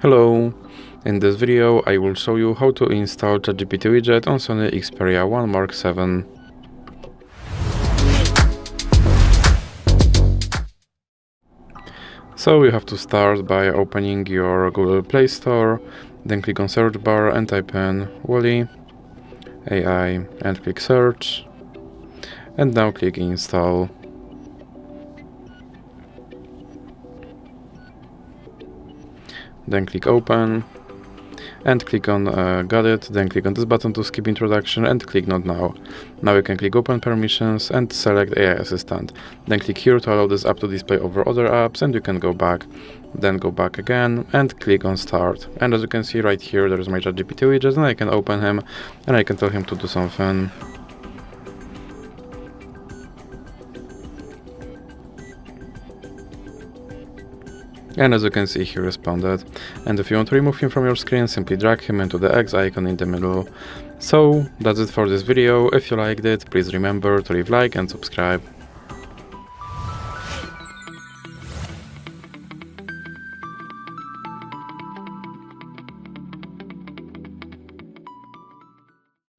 Hello! In this video I will show you how to install ChatGPT Widget on SONY Xperia 1 Mark VII. So you have to start by opening your Google Play Store, then click on search bar and type in Wolly AI and click search, and now click install. Then click open and click on got it, then click on this button to skip introduction and click not now. Now you can click open permissions and select AI assistant. Then click here to allow this app to display over other apps, and you can go back, then go back again and click on start. And as you can see right here, there is my ChatGPT widget, and I can open him and I can tell him to do something. And as you can see, he responded. And if you want to remove him from your screen, simply drag him into the X icon in the middle. So that's it for this video. If you liked it, please remember to leave a like and subscribe.